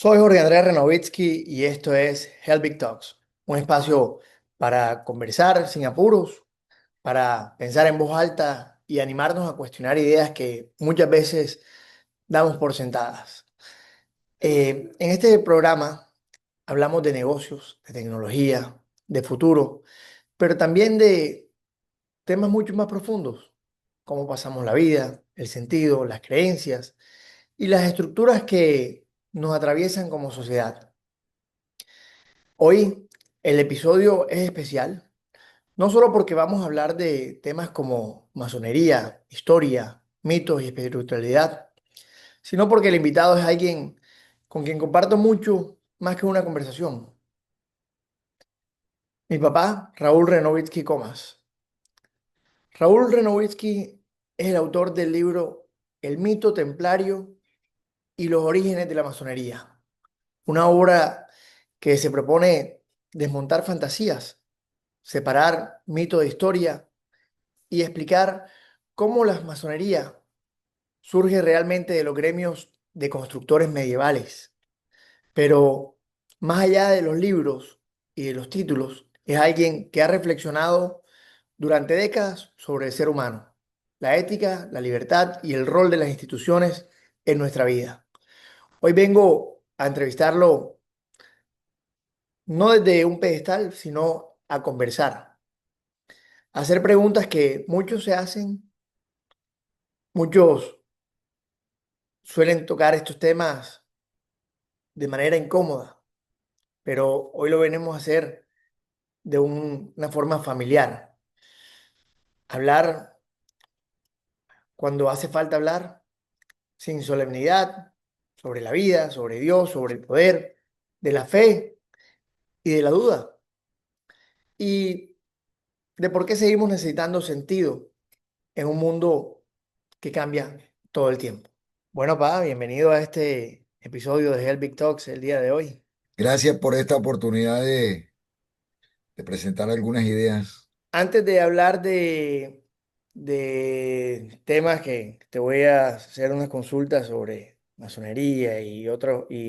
Soy Jorge Andrés Renovitsky y esto es Helbig Talks, un espacio para conversar sin apuros, para pensar en voz alta y animarnos a cuestionar ideas que muchas veces damos por sentadas. En este programa hablamos de negocios, de tecnología, de futuro, pero también de temas mucho más profundos, cómo pasamos la vida, el sentido, las creencias y las estructuras que nos atraviesan como sociedad. Hoy el episodio es especial, no solo porque vamos a hablar de temas como masonería, historia, mitos y espiritualidad, sino porque el invitado es alguien con quien comparto mucho más que una conversación. Mi papá, Raúl Renovitsky Comas. Raúl Renovitsky es el autor del libro El mito templario y los orígenes de la masonería, una obra que se propone desmontar fantasías, separar mito de historia y explicar cómo la masonería surge realmente de los gremios de constructores medievales. Pero más allá de los libros y de los títulos, es alguien que ha reflexionado durante décadas sobre el ser humano, la ética, la libertad y el rol de las instituciones en nuestra vida. Hoy vengo a entrevistarlo no desde un pedestal, sino a conversar, a hacer preguntas que muchos se hacen. Muchos suelen tocar estos temas de manera incómoda, pero hoy lo venimos a hacer de una forma familiar. Hablar cuando hace falta hablar, sin solemnidad, sobre la vida, sobre Dios, sobre el poder, de la fe y de la duda. Y de por qué seguimos necesitando sentido en un mundo que cambia todo el tiempo. Bueno, pa, bienvenido a este episodio de Helbig Talks el día de hoy. Gracias por esta oportunidad de presentar algunas ideas. Antes de hablar de temas que te voy a hacer unas consultas sobre masonería y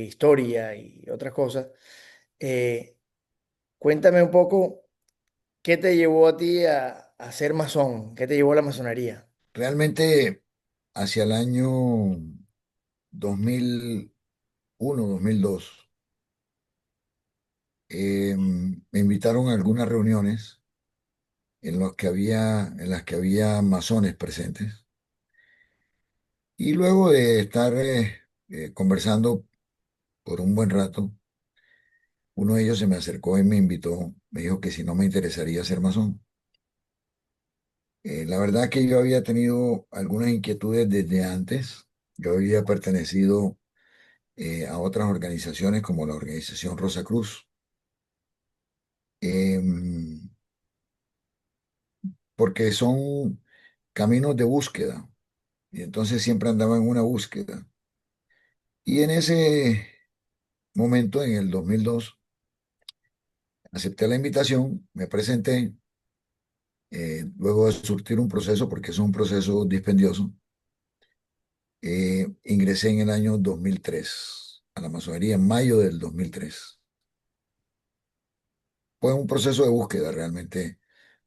historia y otras cosas, eh, cuéntame un poco qué te llevó a ti a ser masón, qué te llevó a la masonería. Realmente, hacia el año 2001, 2002, me invitaron a algunas reuniones en las que había masones presentes. Y luego de estar conversando por un buen rato, uno de ellos se me acercó y me invitó, me dijo que si no me interesaría ser masón. La verdad que yo había tenido algunas inquietudes desde antes. Yo había pertenecido a otras organizaciones como la organización Rosa Cruz, em, porque son caminos de búsqueda. Y entonces siempre andaba en una búsqueda. Y en ese momento, en el 2002, acepté la invitación, me presenté, luego de surtir un proceso, porque es un proceso dispendioso. Ingresé en el año 2003 a la masonería, en mayo del 2003. Fue un proceso de búsqueda realmente,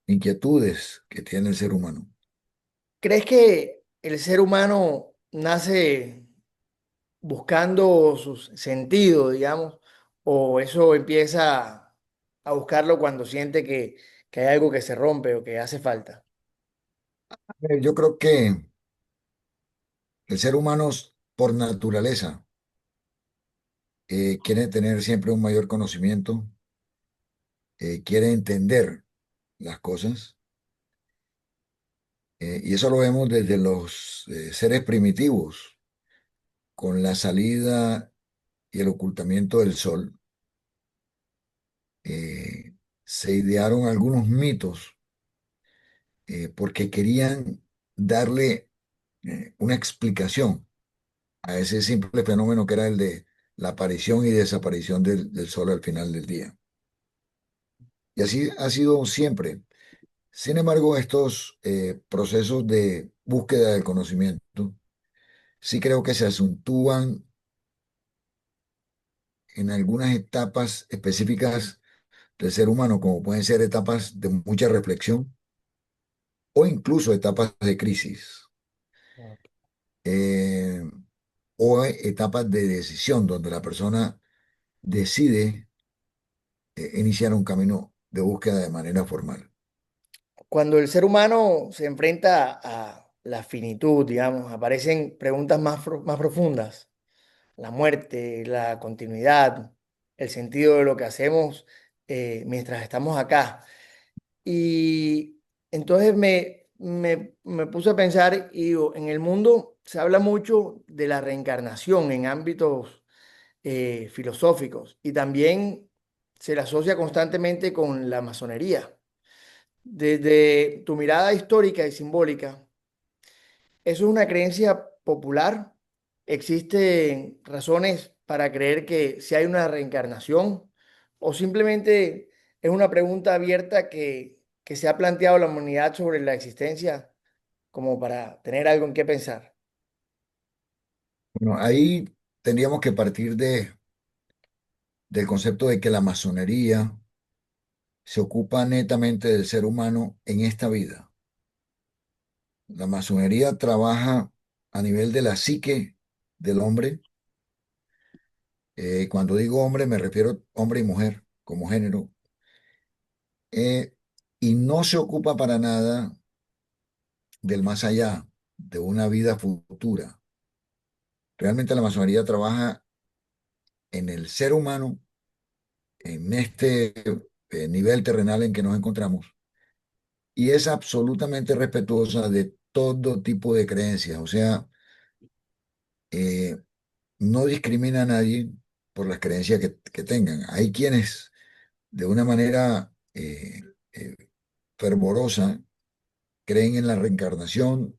inquietudes que tiene el ser humano. ¿Crees que el ser humano nace buscando su sentido, digamos, o eso empieza a buscarlo cuando siente que hay algo que se rompe o que hace falta? Yo creo que el ser humano, por naturaleza, quiere tener siempre un mayor conocimiento, quiere entender las cosas, y eso lo vemos desde los seres primitivos, con la salida y el ocultamiento del sol. eh, Se idearon algunos mitos porque querían darle una explicación a ese simple fenómeno que era el de la aparición y desaparición del sol al final del día. Y así ha sido siempre. Sin embargo, estos procesos de búsqueda del conocimiento sí creo que se acentúan en algunas etapas específicas del ser humano, como pueden ser etapas de mucha reflexión o incluso etapas de crisis, Ok. eh, o etapas de decisión donde la persona decide iniciar un camino de búsqueda de manera formal. Cuando el ser humano se enfrenta a la finitud, digamos, aparecen preguntas más profundas. La muerte, la continuidad, el sentido de lo que hacemos mientras estamos acá. Y entonces me puse a pensar y digo, en el mundo se habla mucho de la reencarnación en ámbitos filosóficos y también se la asocia constantemente con la masonería. Desde tu mirada histórica y simbólica, ¿eso es una creencia popular? ¿Existen razones para creer que si hay una reencarnación? ¿O simplemente es una pregunta abierta que se ha planteado la humanidad sobre la existencia como para tener algo en qué pensar? Bueno, ahí tendríamos que partir del concepto de que la masonería se ocupa netamente del ser humano en esta vida. La masonería trabaja a nivel de la psique del hombre. Cuando digo hombre, me refiero a hombre y mujer como género. eh, y no se ocupa para nada del más allá, de una vida futura. Realmente la masonería trabaja en el ser humano, en este nivel terrenal en que nos encontramos, y es absolutamente respetuosa de todo tipo de creencias. O sea, eh, no discrimina a nadie por las creencias que tengan. Hay quienes de una manera eh, fervorosa creen en la reencarnación,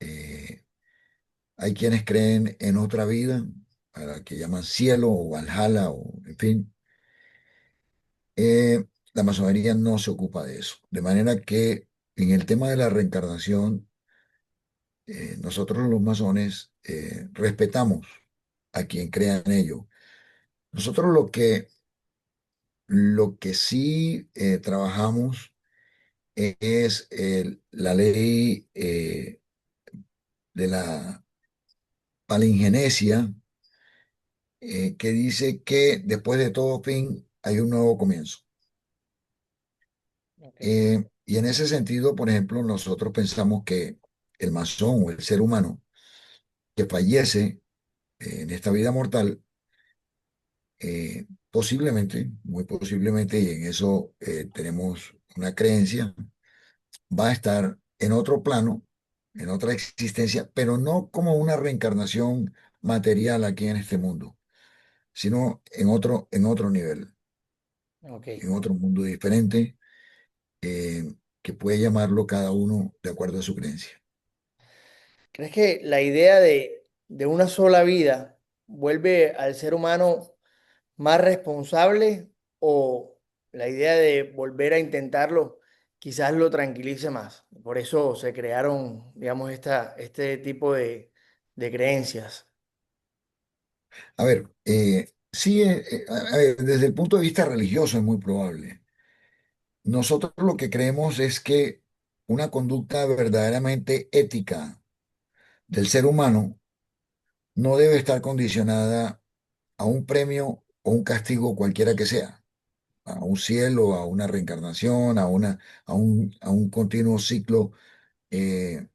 eh, hay quienes creen en otra vida, a la que llaman cielo o Valhalla, o en fin. La masonería no se ocupa de eso. De manera que en el tema de la reencarnación, nosotros los masones respetamos a quien crea en ello. Nosotros lo que sí trabajamos es la ley de la palingenesia, que dice que después de todo fin hay un nuevo comienzo. Ok, Y en ese sentido, por ejemplo, nosotros pensamos que el masón o el ser humano que fallece en esta vida mortal, posiblemente, muy posiblemente, y en eso tenemos una creencia, va a estar en otro plano, en otra existencia, pero no como una reencarnación material aquí en este mundo, sino en otro nivel, ok. en otro mundo diferente, eh, que puede llamarlo cada uno de acuerdo a su creencia. ¿Crees que la idea de una sola vida vuelve al ser humano más responsable o la idea de volver a intentarlo quizás lo tranquilice más? Por eso se crearon, digamos, este tipo de creencias. A ver, sí, a ver, desde el punto de vista religioso es muy probable. Nosotros lo que creemos es que una conducta verdaderamente ética del ser humano no debe estar condicionada a un premio o un castigo cualquiera que sea, a un cielo, a una reencarnación, a un continuo ciclo eh,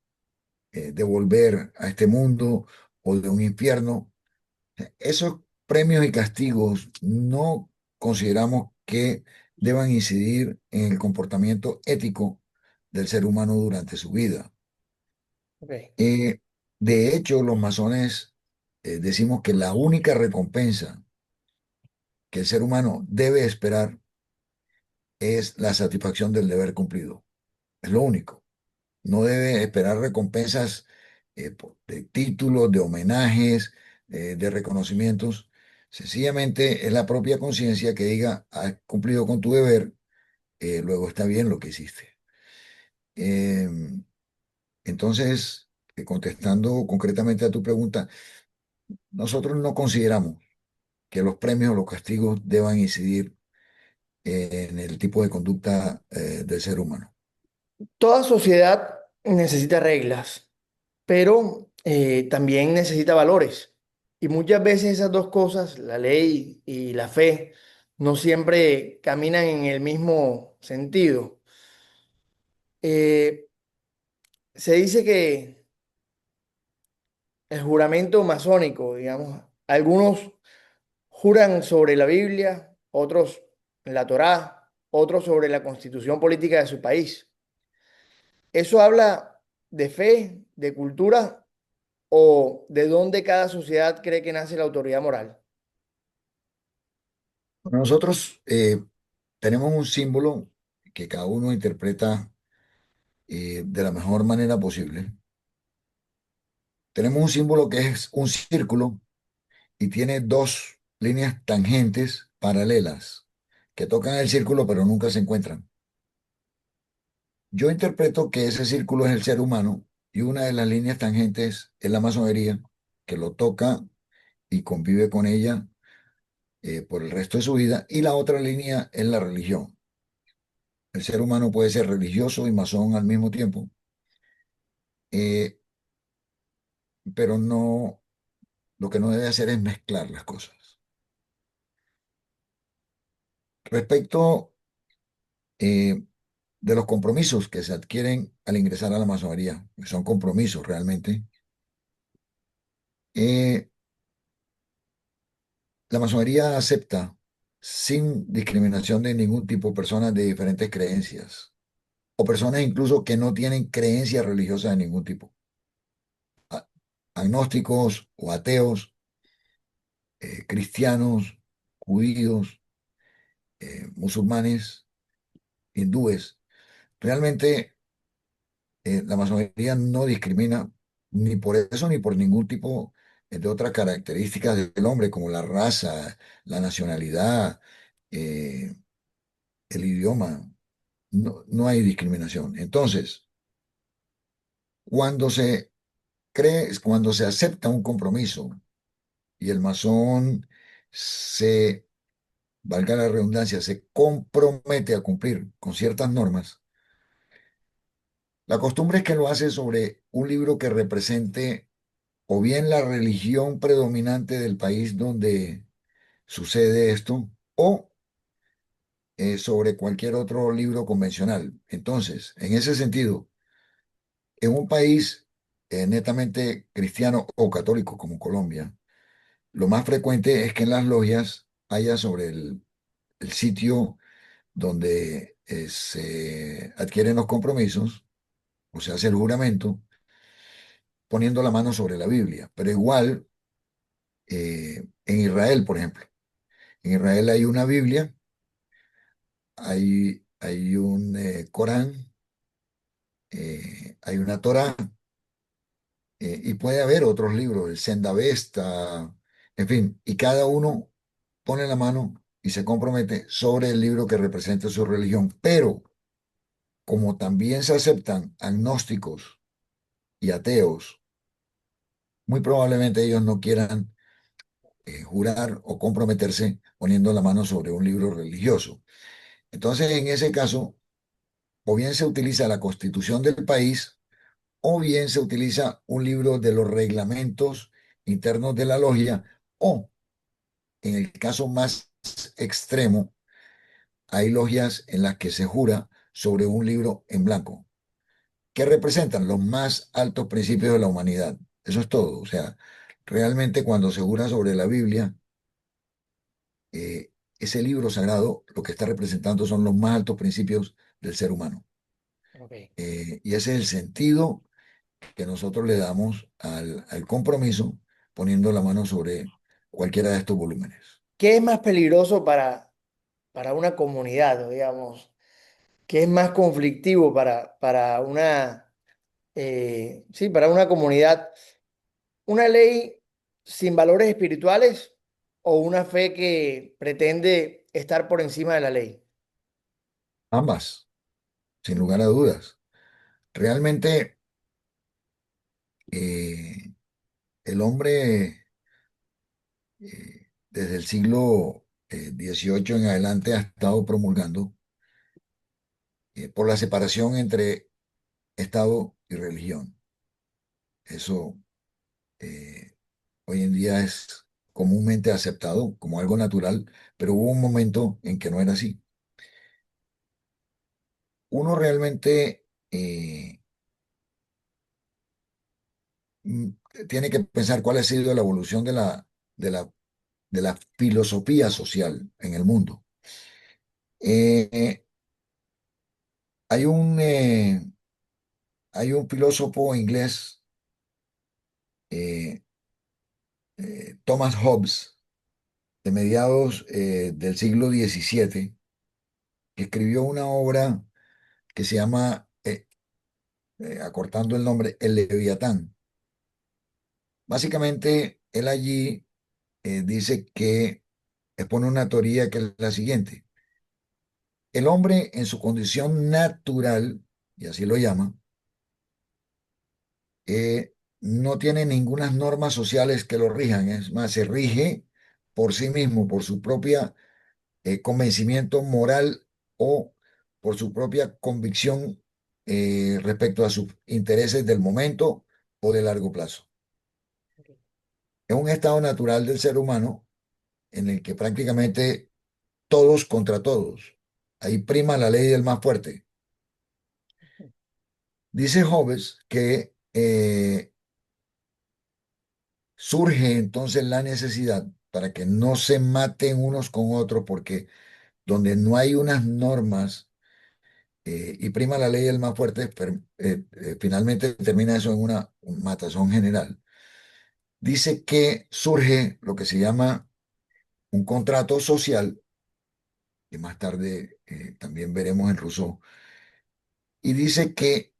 de volver a este mundo o de un infierno. Esos premios y castigos no consideramos que deban incidir en el comportamiento ético del ser humano durante su vida. Ok, Eh, de hecho, los masones decimos que la única recompensa que el ser humano debe esperar es la satisfacción del deber cumplido. Es lo único. No debe esperar recompensas de títulos, de homenajes, de reconocimientos. Sencillamente es la propia conciencia que diga, has cumplido con tu deber, luego está bien lo que hiciste. Eh, entonces, contestando concretamente a tu pregunta, nosotros no consideramos que los premios o los castigos deban incidir en el tipo de conducta del ser humano. Toda sociedad necesita reglas, pero también necesita valores. Y muchas veces esas dos cosas, la ley y la fe, no siempre caminan en el mismo sentido. Eh, Se dice que el juramento masónico, digamos, algunos juran sobre la Biblia, otros la Torá, otros sobre la constitución política de su país. ¿Eso habla de fe, de cultura o de dónde cada sociedad cree que nace la autoridad moral? Nosotros tenemos un símbolo que cada uno interpreta de la mejor manera posible. Tenemos un símbolo que es un círculo y tiene dos líneas tangentes paralelas que tocan el círculo pero nunca se encuentran. Yo interpreto que ese círculo es el ser humano y una de las líneas tangentes es la masonería, que lo toca y convive con ella por el resto de su vida, y la otra línea es la religión. El ser humano puede ser religioso y masón al mismo tiempo, eh, pero no, lo que no debe hacer es mezclar las cosas. Respecto eh, de los compromisos que se adquieren al ingresar a la masonería, que son compromisos realmente, eh, la masonería acepta sin discriminación de ningún tipo personas de diferentes creencias o personas incluso que no tienen creencias religiosas de ningún tipo, a- agnósticos o ateos, cristianos, judíos, musulmanes, hindúes. Realmente la masonería no discrimina ni por eso ni por ningún tipo de otras características del hombre, como la raza, la nacionalidad, eh, el idioma. No, no hay discriminación. Entonces, cuando se cuando se acepta un compromiso y el masón se, valga la redundancia, se compromete a cumplir con ciertas normas, la costumbre es que lo hace sobre un libro que represente o bien la religión predominante del país donde sucede esto, o sobre cualquier otro libro convencional. Entonces, en ese sentido, en un país netamente cristiano o católico como Colombia, lo más frecuente es que en las logias haya sobre el sitio donde se adquieren los compromisos o se hace el juramento, poniendo la mano sobre la Biblia. Pero igual, en Israel, por ejemplo, en Israel hay una Biblia, hay un Corán, hay una Torá, y puede haber otros libros, el Sendavesta, en fin, y cada uno pone la mano y se compromete sobre el libro que representa su religión. Pero como también se aceptan agnósticos y ateos, muy probablemente ellos no quieran jurar o comprometerse poniendo la mano sobre un libro religioso. Entonces, en ese caso, o bien se utiliza la constitución del país, o bien se utiliza un libro de los reglamentos internos de la logia, o en el caso más extremo, hay logias en las que se jura sobre un libro en blanco, que representan los más altos principios de la humanidad. Eso es todo. O sea, realmente cuando se jura sobre la Biblia, ese libro sagrado lo que está representando son los más altos principios del ser humano. Ok. Y ese es el sentido que nosotros le damos al compromiso poniendo la mano sobre cualquiera de estos volúmenes. ¿Qué es más peligroso para una comunidad, digamos? ¿Qué es más conflictivo para una, sí, para una comunidad? ¿Una ley sin valores espirituales o una fe que pretende estar por encima de la ley? Ambas, sin lugar a dudas. Realmente el hombre desde el siglo XVIII en adelante ha estado promulgando por la separación entre Estado y religión. Eso eh, hoy en día es comúnmente aceptado como algo natural, pero hubo un momento en que no era así. Uno realmente mm, tiene que pensar cuál ha sido la evolución de la, de la filosofía social en el mundo. Eh, hay un, eh, hay un filósofo inglés, eh, Thomas Hobbes, de mediados del siglo XVII, que escribió una obra que se llama, acortando el nombre, El Leviatán. Básicamente, él allí dice que expone una teoría que es la siguiente. El hombre en su condición natural, y así lo llama, no tiene ninguna normas sociales que lo rijan, es más, se rige por sí mismo, por su propia convencimiento moral o por su propia convicción respecto a sus intereses del momento o de largo plazo. Ok. Es un estado natural del ser humano en el que prácticamente todos contra todos. Ahí prima la ley del más fuerte. Dice Hobbes que surge entonces la necesidad para que no se maten unos con otros, porque donde no hay unas normas y prima la ley del más fuerte, finalmente termina eso en una matazón general. Dice que surge lo que se llama un contrato social, que más tarde también veremos en Rousseau, y dice que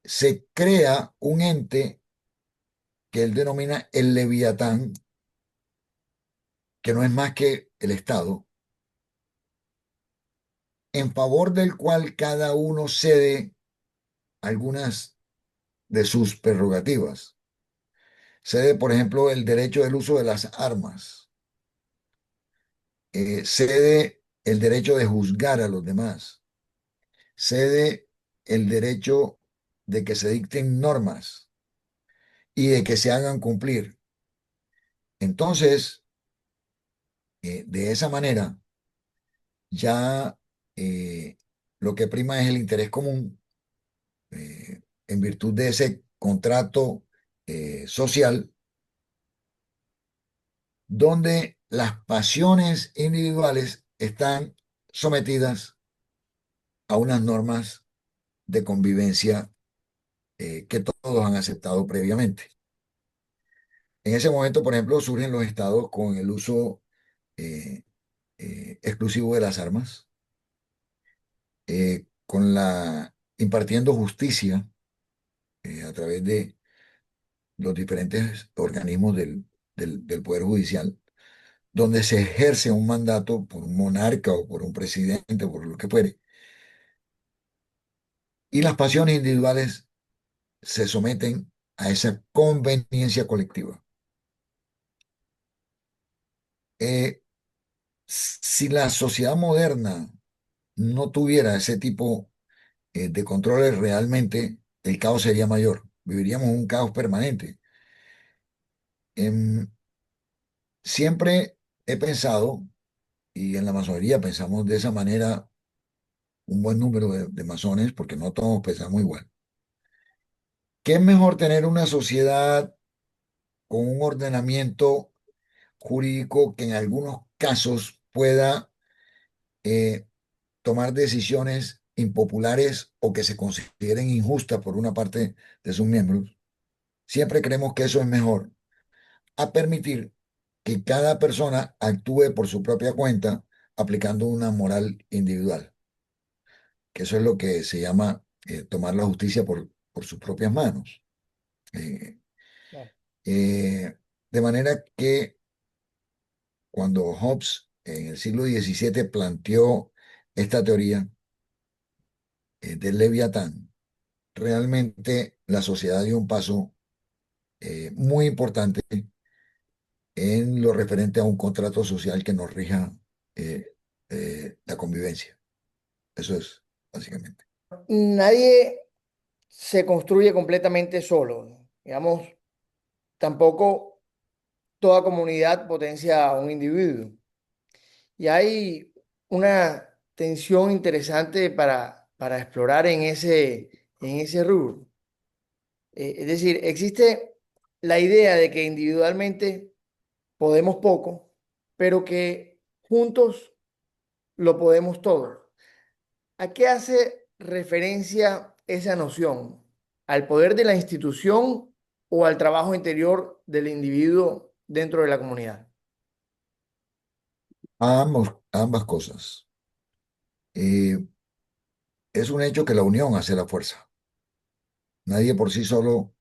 se crea un ente que él denomina el Leviatán, que no es más que el Estado, en favor del cual cada uno cede algunas de sus prerrogativas. Cede, por ejemplo, el derecho del uso de las armas, cede el derecho de juzgar a los demás, cede el derecho de que se dicten normas y de que se hagan cumplir. Entonces, de esa manera, ya lo que prima es el interés común en virtud de ese contrato social, donde las pasiones individuales están sometidas a unas normas de convivencia que todos han aceptado previamente. En ese momento, por ejemplo, surgen los estados con el uso eh, exclusivo de las armas, con la impartiendo justicia a través de los diferentes organismos del Poder Judicial, donde se ejerce un mandato por un monarca o por un presidente, por lo que fuere, y las pasiones individuales se someten a esa conveniencia colectiva. Eh, si la sociedad moderna no tuviera ese tipo de controles realmente, el caos sería mayor. Viviríamos un caos permanente. Em, Siempre he pensado, y en la masonería pensamos de esa manera un buen número de masones, porque no todos pensamos igual, que es mejor tener una sociedad con un ordenamiento jurídico que en algunos casos pueda eh, tomar decisiones impopulares o que se consideren injustas por una parte de sus miembros. Siempre creemos que eso es mejor a permitir que cada persona actúe por su propia cuenta aplicando una moral individual, que eso es lo que se llama tomar la justicia por sus propias manos. Eh, Claro. de manera que cuando Hobbes en el siglo XVII planteó esta teoría del Leviatán, realmente la sociedad dio un paso muy importante en lo referente a un contrato social que nos rija eh, la convivencia. Eso es, básicamente. Nadie se construye completamente solo. Digamos, tampoco toda comunidad potencia a un individuo. Y hay una tensión interesante para explorar en ese rubro. Es decir, existe la idea de que individualmente podemos poco, pero que juntos lo podemos todo. ¿A qué hace referencia esa noción? ¿Al poder de la institución o al trabajo interior del individuo dentro de la comunidad? Ambas cosas. Eh, es un hecho que la unión hace la fuerza. Nadie por sí solo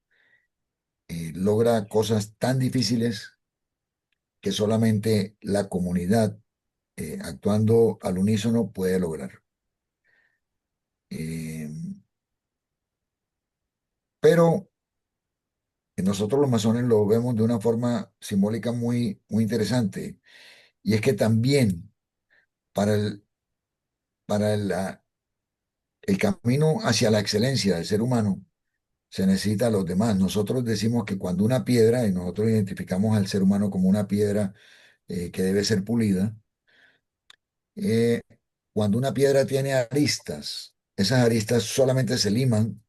logra cosas tan difíciles que solamente la comunidad actuando al unísono puede lograr. Eh, pero nosotros los masones lo vemos de una forma simbólica muy interesante. Y es que también para el camino hacia la excelencia del ser humano se necesita a los demás. Nosotros decimos que cuando una piedra, y nosotros identificamos al ser humano como una piedra que debe ser pulida, eh, cuando una piedra tiene aristas, esas aristas solamente se liman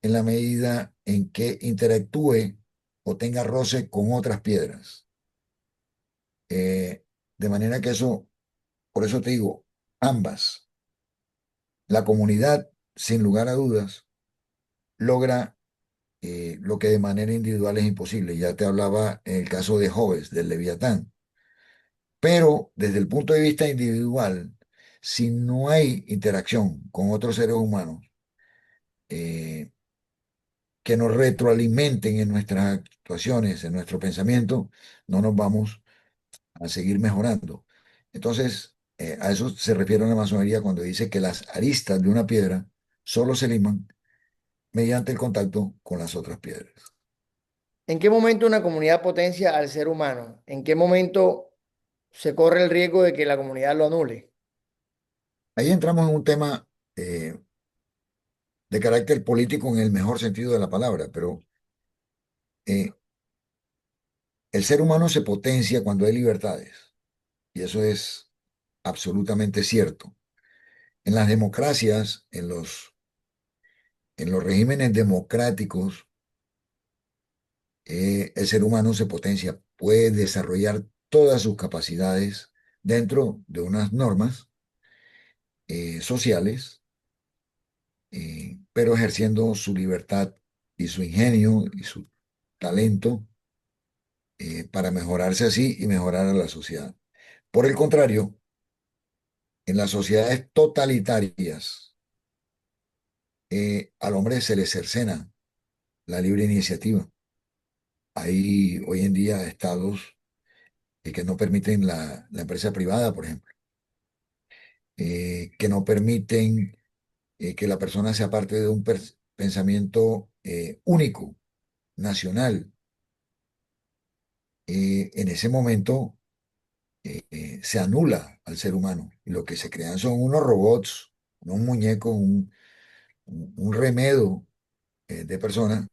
en la medida en que interactúe o tenga roce con otras piedras. Eh, de manera que eso, por eso te digo, ambas, la comunidad, sin lugar a dudas, logra lo que de manera individual es imposible. Ya te hablaba en el caso de Hobbes, del Leviatán. Pero desde el punto de vista individual, si no hay interacción con otros seres humanos eh, que nos retroalimenten en nuestras actuaciones, en nuestro pensamiento, no nos vamos a seguir mejorando. Entonces, a eso se refiere la masonería cuando dice que las aristas de una piedra solo se liman mediante el contacto con las otras piedras. ¿En qué momento una comunidad potencia al ser humano? ¿En qué momento se corre el riesgo de que la comunidad lo anule? Ahí entramos en un tema de carácter político en el mejor sentido de la palabra, pero eh, el ser humano se potencia cuando hay libertades, y eso es absolutamente cierto. En las democracias, en los regímenes democráticos, el ser humano se potencia, puede desarrollar todas sus capacidades dentro de unas normas sociales, pero ejerciendo su libertad y su ingenio y su talento para mejorarse así y mejorar a la sociedad. Por el contrario, en las sociedades totalitarias, al hombre se le cercena la libre iniciativa. Hay hoy en día estados que no permiten la empresa privada, por ejemplo, que no permiten que la persona sea parte de un pensamiento único, nacional. En ese momento se anula al ser humano y lo que se crean son unos robots, unos muñecos, un remedo de personas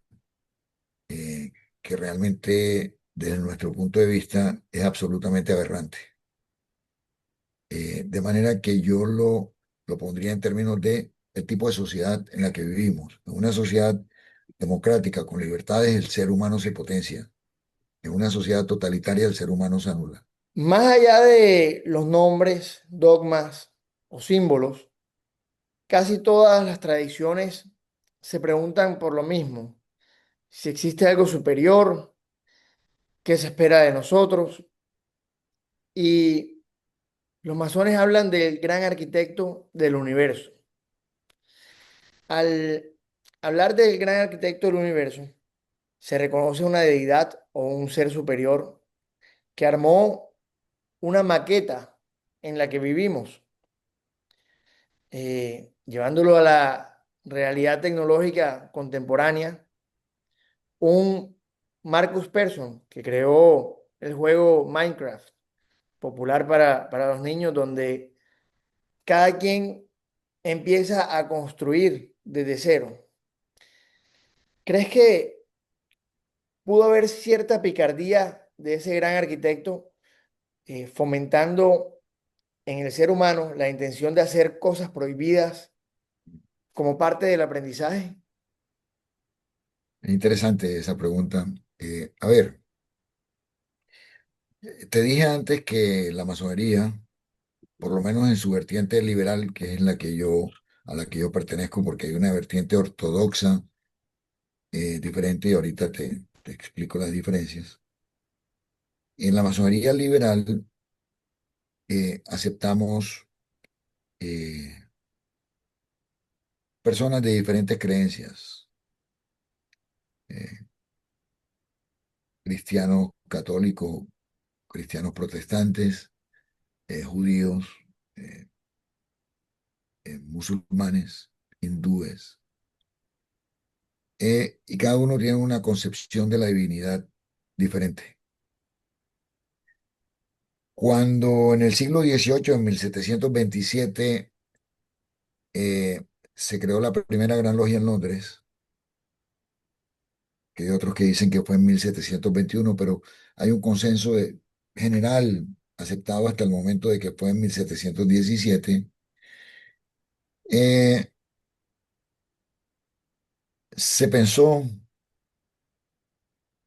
eh, que realmente desde nuestro punto de vista es absolutamente aberrante. De manera que yo lo pondría en términos de el tipo de sociedad en la que vivimos. En una sociedad democrática con libertades, el ser humano se potencia. En una sociedad totalitaria, el ser humano se anula. Más allá de los nombres, dogmas o símbolos, casi todas las tradiciones se preguntan por lo mismo. Si existe algo superior, qué se espera de nosotros. Y los masones hablan del gran arquitecto del universo. Al hablar del gran arquitecto del universo, se reconoce una deidad o un ser superior que armó una maqueta en la que vivimos, llevándolo a la realidad tecnológica contemporánea. Un Marcus Persson que creó el juego Minecraft, popular para los niños, donde cada quien empieza a construir desde cero. ¿Crees que pudo haber cierta picardía de ese gran arquitecto fomentando en el ser humano la intención de hacer cosas prohibidas como parte del aprendizaje? Es interesante esa pregunta. A ver, te dije antes que la masonería, por lo menos en su vertiente liberal, que es a la que yo pertenezco, porque hay una vertiente ortodoxa diferente y ahorita te explico las diferencias. En la masonería liberal aceptamos eh, personas de diferentes creencias, eh, cristianos católicos, cristianos protestantes, judíos, eh, musulmanes, hindúes, y cada uno tiene una concepción de la divinidad diferente. Cuando en el siglo XVIII, en 1727, se creó la primera gran logia en Londres, que hay otros que dicen que fue en 1721, pero hay un consenso general aceptado hasta el momento de que fue en 1717. eh, Se pensó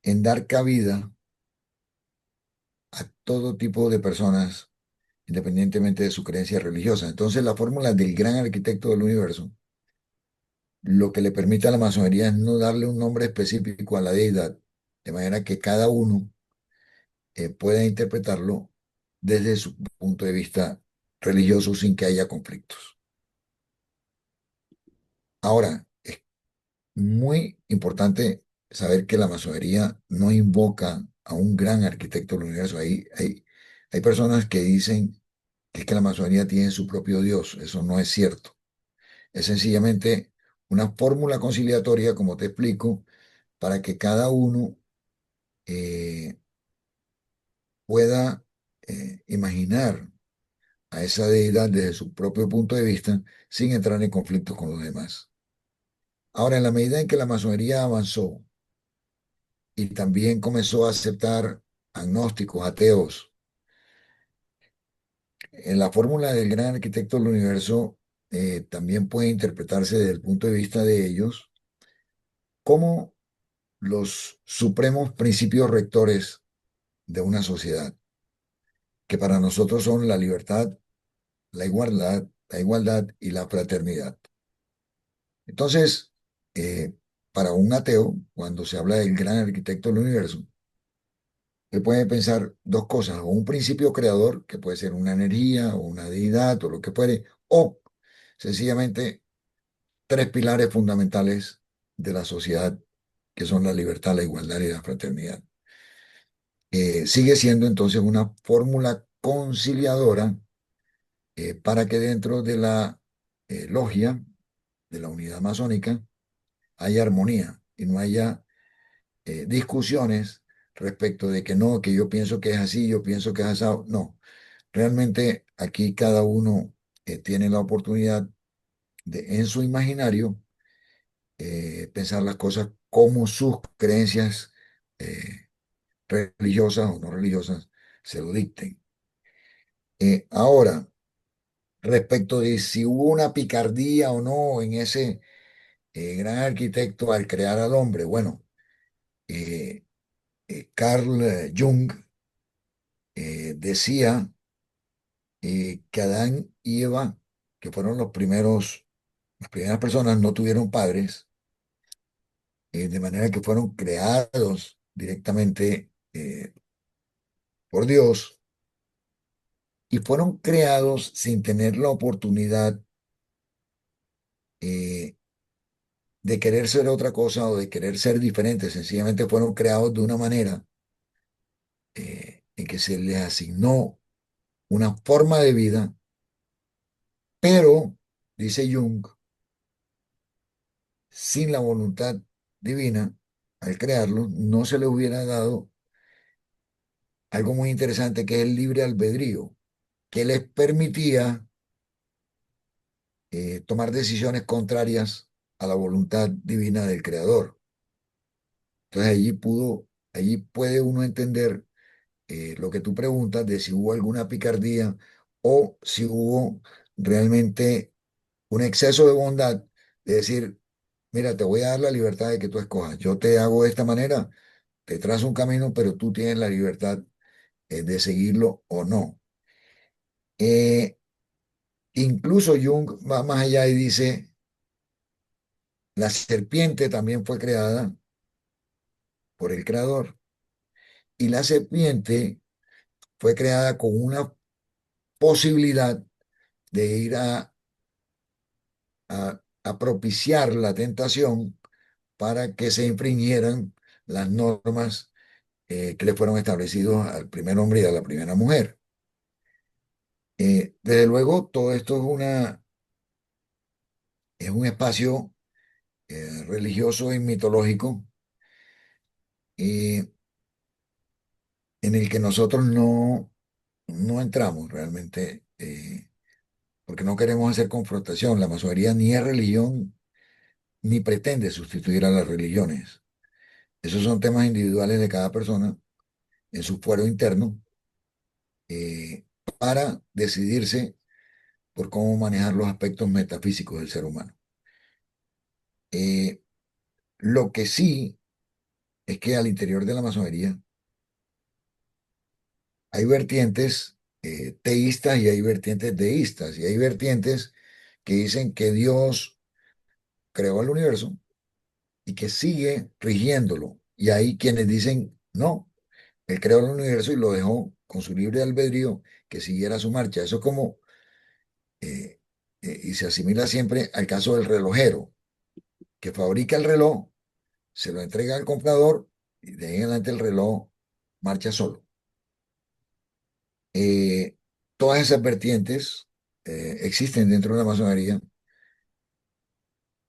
en dar cabida a todo tipo de personas, independientemente de su creencia religiosa. Entonces, la fórmula del gran arquitecto del universo, lo que le permite a la masonería es no darle un nombre específico a la deidad, de manera que cada uno pueda interpretarlo desde su punto de vista religioso sin que haya conflictos. Ahora, es muy importante saber que la masonería no invoca a un gran arquitecto del universo. Hay personas que dicen que es que la masonería tiene su propio Dios. Eso no es cierto. Es sencillamente una fórmula conciliatoria, como te explico, para que cada uno eh, pueda imaginar a esa deidad desde su propio punto de vista sin entrar en conflicto con los demás. Ahora, en la medida en que la masonería avanzó y también comenzó a aceptar agnósticos, ateos, en la fórmula del gran arquitecto del universo también puede interpretarse desde el punto de vista de ellos como los supremos principios rectores de una sociedad, que para nosotros son la libertad, la igualdad y la fraternidad. Entonces, eh, para un ateo, cuando se habla del gran arquitecto del universo, se puede pensar dos cosas, o un principio creador, que puede ser una energía o una deidad o lo que fuere, o sencillamente tres pilares fundamentales de la sociedad, que son la libertad, la igualdad y la fraternidad. Sigue siendo entonces una fórmula conciliadora para que dentro de la logia, de la unidad masónica, haya armonía y no haya discusiones respecto de que no, que yo pienso que es así, yo pienso que es así. No, realmente aquí cada uno tiene la oportunidad de, en su imaginario, pensar las cosas como sus creencias religiosas o no religiosas se lo dicten. Ahora, respecto de si hubo una picardía o no en ese gran arquitecto al crear al hombre, bueno, eh, Carl Jung decía que Adán y Eva, que fueron las primeras personas, no tuvieron padres, de manera que fueron creados directamente por Dios y fueron creados sin tener la oportunidad eh, de querer ser otra cosa o de querer ser diferentes, sencillamente fueron creados de una manera en que se les asignó una forma de vida, pero, dice Jung, sin la voluntad divina, al crearlo, no se le hubiera dado algo muy interesante que es el libre albedrío, que les permitía tomar decisiones contrarias a la voluntad divina del Creador. Entonces allí puede uno entender lo que tú preguntas de si hubo alguna picardía o si hubo realmente un exceso de bondad de decir, mira, te voy a dar la libertad de que tú escojas. Yo te hago de esta manera, te trazo un camino, pero tú tienes la libertad de seguirlo o no. Eh, Incluso Jung va más allá y dice, la serpiente también fue creada por el creador y la serpiente fue creada con una posibilidad de ir a propiciar la tentación para que se infringieran las normas que le fueron establecidos al primer hombre y a la primera mujer. Desde luego, todo esto es un espacio religioso y mitológico eh, en el que nosotros no entramos realmente, porque no queremos hacer confrontación. La masonería ni es religión ni pretende sustituir a las religiones. Esos son temas individuales de cada persona en su fuero interno eh, para decidirse por cómo manejar los aspectos metafísicos del ser humano. Eh, lo que sí es que al interior de la masonería hay vertientes teístas y hay vertientes deístas y hay vertientes que dicen que Dios creó el universo y que sigue rigiéndolo. Y hay quienes dicen, no, él creó el universo y lo dejó con su libre albedrío que siguiera su marcha. Eso es como, eh, y se asimila siempre al caso del relojero, que fabrica el reloj, se lo entrega al comprador y de ahí en adelante el reloj marcha solo. Eh, Todas esas vertientes existen dentro de la masonería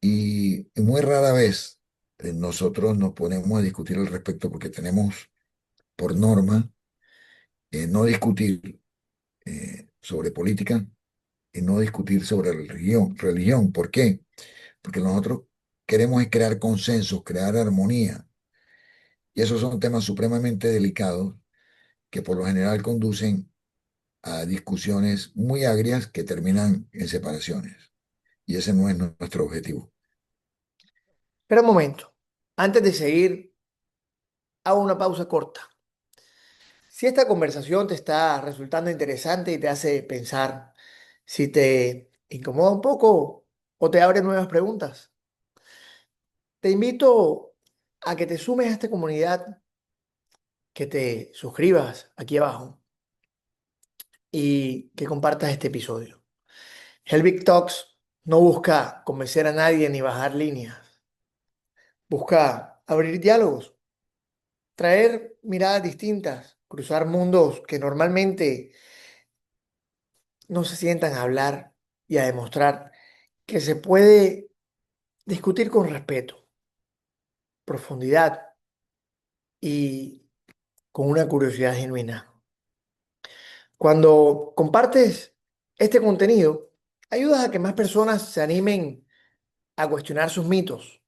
y muy rara vez nosotros nos ponemos a discutir al respecto porque tenemos por norma no discutir sobre política y no discutir sobre religión. Religión, ¿por qué? Porque nosotros queremos es crear consensos, crear armonía y esos son temas supremamente delicados que por lo general conducen a discusiones muy agrias que terminan en separaciones. Y ese no es nuestro objetivo. Pero un momento, antes de seguir, hago una pausa corta. Si esta conversación te está resultando interesante y te hace pensar, si te incomoda un poco o te abre nuevas preguntas, te invito a que te sumes a esta comunidad, que te suscribas aquí abajo y que compartas este episodio. Helvic Talks no busca convencer a nadie ni bajar líneas, busca abrir diálogos, traer miradas distintas, cruzar mundos que normalmente no se sientan a hablar y a demostrar que se puede discutir con respeto, profundidad y con una curiosidad genuina. Cuando compartes este contenido, ayudas a que más personas se animen a cuestionar sus mitos,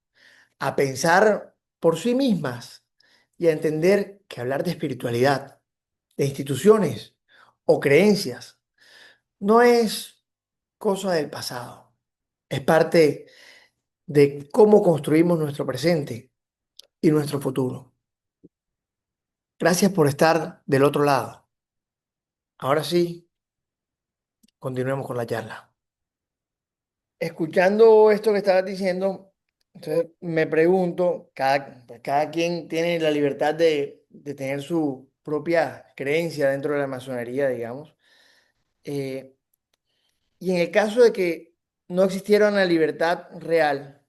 a pensar por sí mismas y a entender que hablar de espiritualidad, de instituciones o creencias no es cosa del pasado, es parte de cómo construimos nuestro presente y nuestro futuro. Gracias por estar del otro lado. Ahora sí, continuemos con la charla. Escuchando esto que estabas diciendo, entonces me pregunto, cada quien tiene la libertad de tener su propia creencia dentro de la masonería, digamos. Eh, y en el caso de que no existiera una libertad real,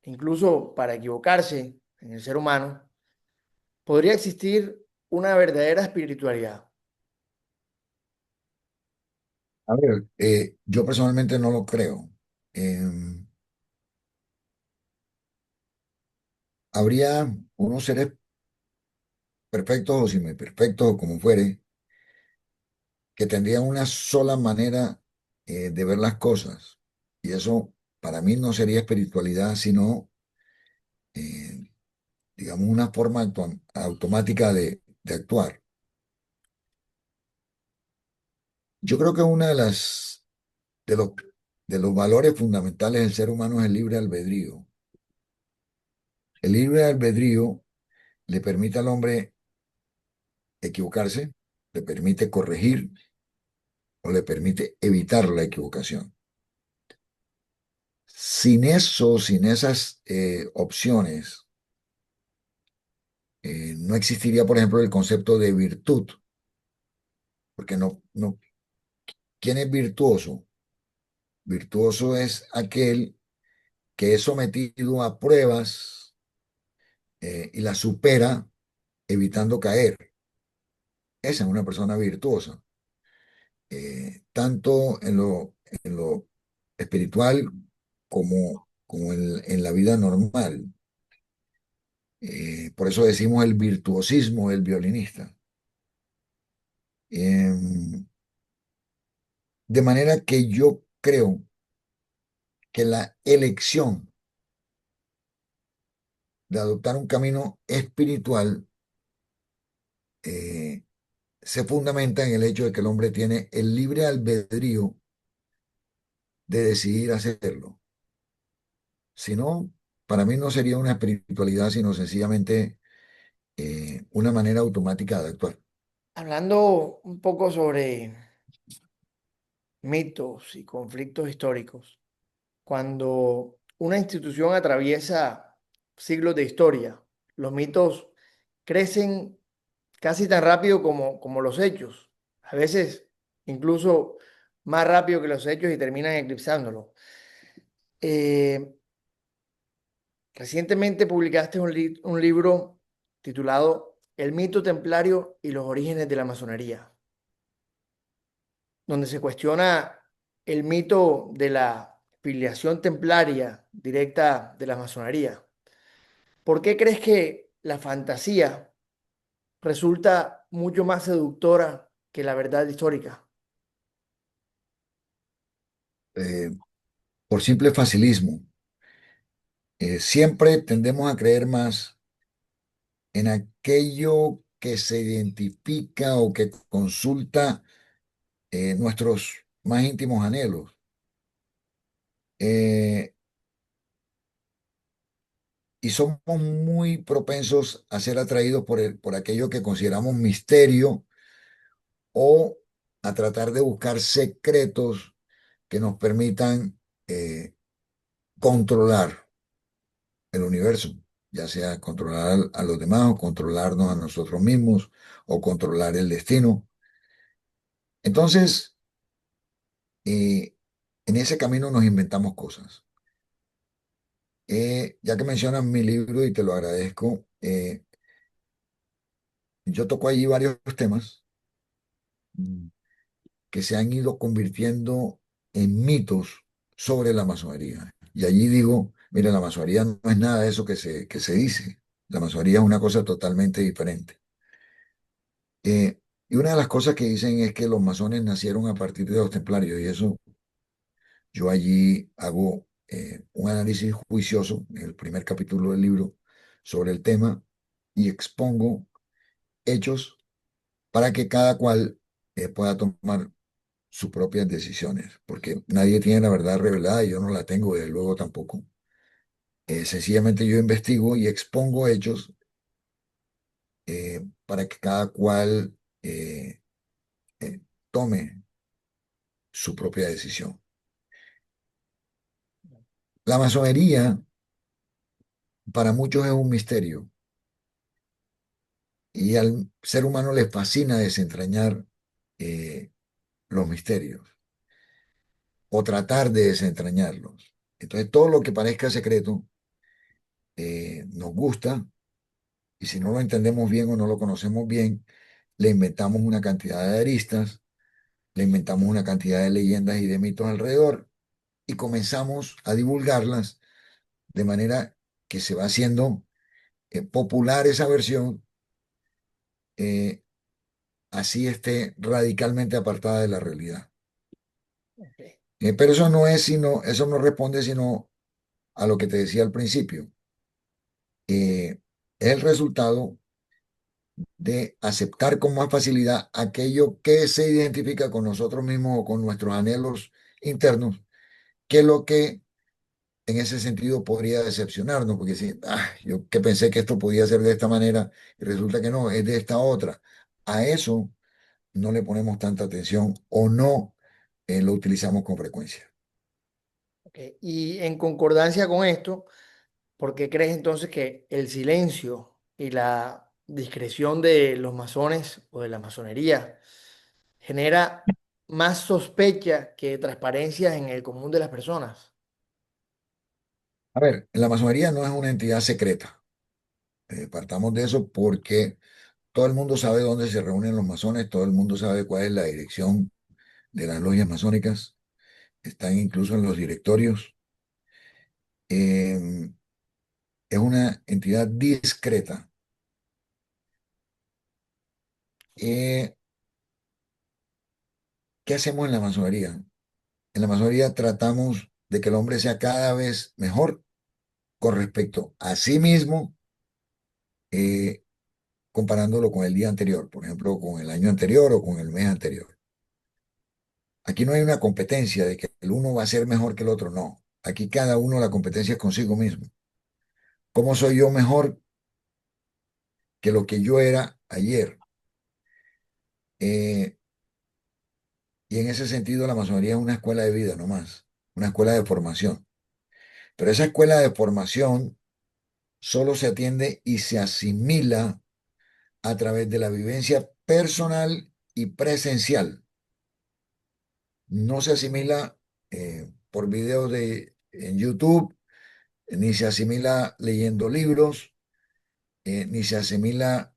incluso para equivocarse en el ser humano, podría existir una verdadera espiritualidad. A ver, yo personalmente no lo creo. Em, Habría unos seres perfectos o semiperfectos o como fuere, que tendrían una sola manera de ver las cosas. Y eso para mí no sería espiritualidad, sino, eh, digamos, una forma automática de actuar. Yo creo que una de los, de los valores fundamentales del ser humano es el libre albedrío. El libre albedrío le permite al hombre equivocarse, le permite corregir o le permite evitar la equivocación. Sin eso, sin esas opciones, no existiría, por ejemplo, el concepto de virtud, porque ¿quién es virtuoso? Virtuoso es aquel que es sometido a pruebas y las supera evitando caer. Esa es una persona virtuosa, tanto en lo espiritual como en la vida normal. Por eso decimos el virtuosismo del violinista. Em, de manera que yo creo que la elección de adoptar un camino espiritual eh, se fundamenta en el hecho de que el hombre tiene el libre albedrío de decidir hacerlo. Si no, para mí no sería una espiritualidad, sino sencillamente una manera automática de actuar. Hablando un poco sobre mitos y conflictos históricos, cuando una institución atraviesa siglos de historia, los mitos crecen casi tan rápido como los hechos, a veces incluso más rápido que los hechos y terminan eclipsándolos. Eh, Recientemente publicaste un libro titulado El mito templario y los orígenes de la masonería, donde se cuestiona el mito de la filiación templaria directa de la masonería. ¿Por qué crees que la fantasía resulta mucho más seductora que la verdad histórica? Eh, por simple facilismo, siempre tendemos a creer más en aquello que se identifica o que consulta nuestros más íntimos anhelos. Eh, y somos muy propensos a ser atraídos por aquello que consideramos misterio o a tratar de buscar secretos que nos permitan eh, controlar el universo, ya sea controlar a los demás o controlarnos a nosotros mismos o controlar el destino. Entonces, eh, en ese camino nos inventamos cosas. Ya que mencionas mi libro y te lo agradezco, yo toco allí varios temas mm, que se han ido convirtiendo en mitos sobre la masonería. Y allí digo, mira, la masonería no es nada de eso que se dice. La masonería es una cosa totalmente diferente. Y una de las cosas que dicen es que los masones nacieron a partir de los templarios, y eso yo allí hago un análisis juicioso en el primer capítulo del libro sobre el tema y expongo hechos para que cada cual pueda tomar sus propias decisiones, porque nadie tiene la verdad revelada y yo no la tengo, desde luego tampoco. Sencillamente yo investigo y expongo hechos para que cada cual eh, tome su propia decisión. La masonería para muchos es un misterio y al ser humano le fascina desentrañar eh, los misterios o tratar de desentrañarlos. Entonces todo lo que parezca secreto nos gusta y si no lo entendemos bien o no lo conocemos bien, le inventamos una cantidad de aristas, le inventamos una cantidad de leyendas y de mitos alrededor y comenzamos a divulgarlas de manera que se va haciendo popular esa versión eh, así esté radicalmente apartada de la realidad. Ok, Pero eso no es sino, eso no responde sino a lo que te decía al principio. Es el resultado de aceptar con más facilidad aquello que se identifica con nosotros mismos o con nuestros anhelos internos, que lo que en ese sentido podría decepcionarnos, porque si, yo que pensé que esto podía ser de esta manera y resulta que no, es de esta otra. A eso no le ponemos tanta atención o no lo utilizamos con frecuencia. ok. Y en concordancia con esto, ¿por qué crees entonces que el silencio y la discreción de los masones o de la masonería genera más sospecha que transparencia en el común de las personas? A ver, la masonería no es una entidad secreta. Partamos de eso porque todo el mundo sabe dónde se reúnen los masones, todo el mundo sabe cuál es la dirección de las logias masónicas, están incluso en los directorios. Eh, es una entidad discreta. Eh, ¿Qué hacemos en la masonería? En la masonería tratamos de que el hombre sea cada vez mejor con respecto a sí mismo, eh, comparándolo con el día anterior, por ejemplo, con el año anterior o con el mes anterior. Aquí no hay una competencia de que el uno va a ser mejor que el otro, no. Aquí cada uno la competencia es consigo mismo. ¿Cómo soy yo mejor que lo que yo era ayer? Eh, y en ese sentido la masonería es una escuela de vida, no más, una escuela de formación. Pero esa escuela de formación solo se atiende y se asimila a través de la vivencia personal y presencial. No se asimila por videos en YouTube, ni se asimila leyendo libros, ni se asimila